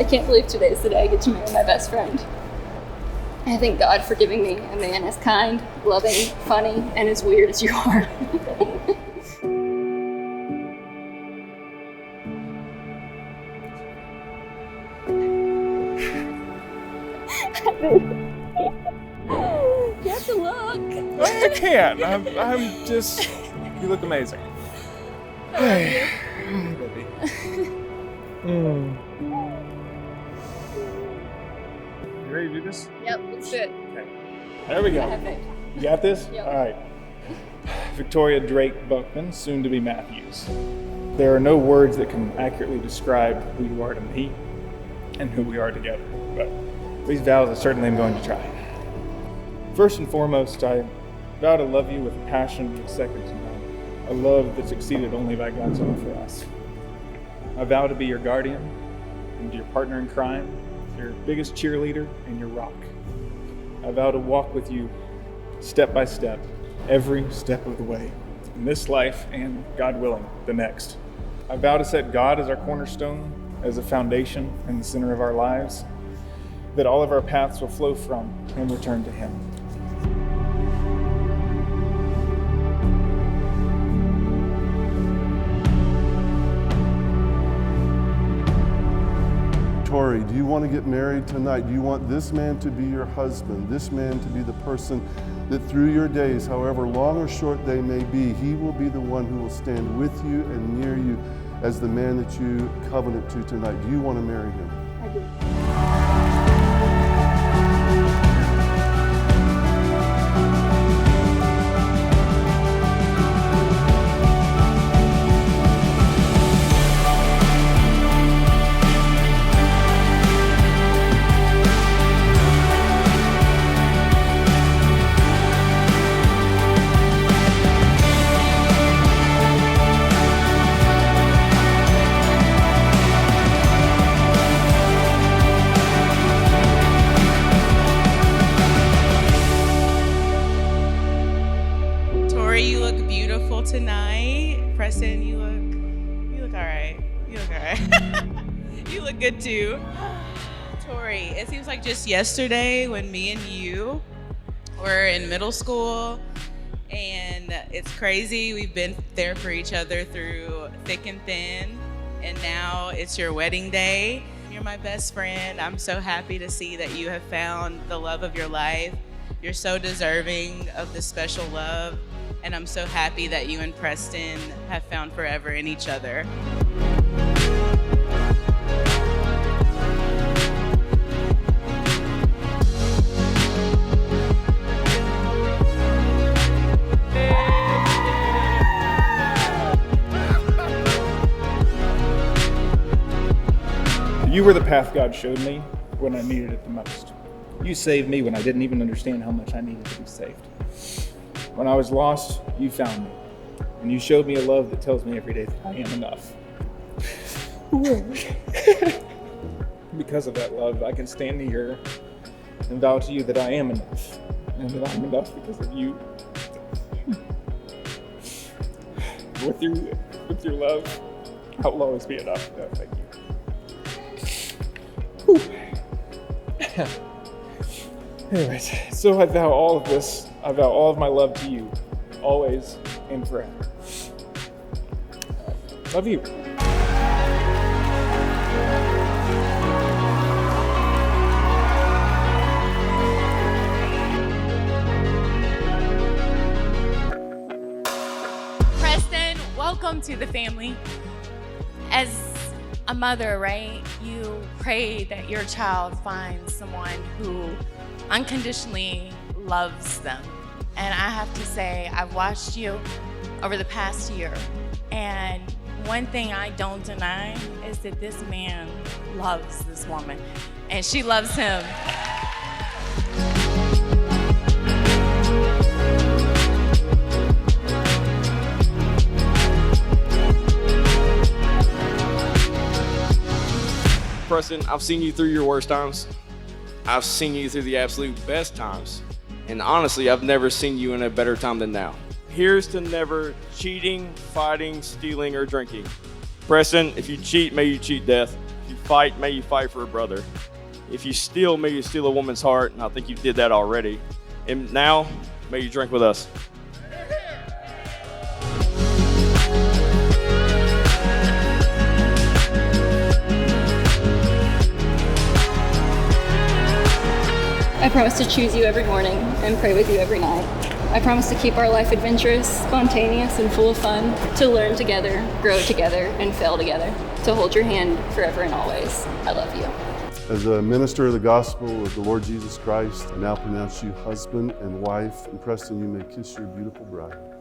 I can't believe today's the day I get to marry my best friend. I thank God for giving me a man as kind, loving, funny, and as weird as you are. You have to look. I can't. I'm just. You look amazing. Hey, baby. You ready to do this? Yep, let's do it. Okay. There we go. I have faith. You got this? Yep. All right. Victoria Drake Buckman, soon to be Matthews. There are no words that can accurately describe who you are to me and who we are together, but these vows I certainly am going to try. First and foremost, I vow to love you with a passion that's second to none, a love that's exceeded only by God's love for us. I vow to be your guardian and your partner in crime, your biggest cheerleader and your rock. I vow to walk with you step by step, every step of the way, in this life and, God willing, the next. I vow to set God as our cornerstone, as a foundation in the center of our lives, that all of our paths will flow from and return to Him. Tori, do you want to get married tonight? Do you want this man to be your husband, this man to be the person that through your days, however long or short they may be, he will be the one who will stand with you and near you as the man that you covenant to tonight? Do you want to marry him? I do. You look beautiful tonight. Preston, you look all right. You look all right. You look good too. Tori, it seems like just yesterday when me and you were in middle school, and it's crazy. We've been there for each other through thick and thin, and now it's your wedding day. You're my best friend. I'm so happy to see that you have found the love of your life. You're so deserving of this special love. And I'm so happy that you and Preston have found forever in each other. You were the path God showed me when I needed it the most. You saved me when I didn't even understand how much I needed to be saved. When I was lost, you found me. And you showed me a love that tells me every day that I am enough. Because of that love, I can stand here and vow to you that I am enough. And that I'm enough because of you. With your love, I'll always be enough. No, thank you. Anyways, so I vow all of this. I vow all of my love to you, always and forever. Love you. Preston, welcome to the family. As a mother, right, you pray that your child finds someone who unconditionally loves them. And I have to say, I've watched you over the past year, and one thing I don't deny is that this man loves this woman, and she loves him. Preston, I've seen you through your worst times. I've seen you through the absolute best times. And honestly, I've never seen you in a better time than now. Here's to never cheating, fighting, stealing, or drinking. Preston, if you cheat, may you cheat death. If you fight, may you fight for a brother. If you steal, may you steal a woman's heart, and I think you did that already. And now, may you drink with us. I promise to choose you every morning and pray with you every night. I promise to keep our life adventurous, spontaneous, and full of fun, to learn together, grow together, and fail together, to hold your hand forever and always. I love you. As a minister of the gospel of the Lord Jesus Christ, I now pronounce you husband and wife, and Preston, you may kiss your beautiful bride.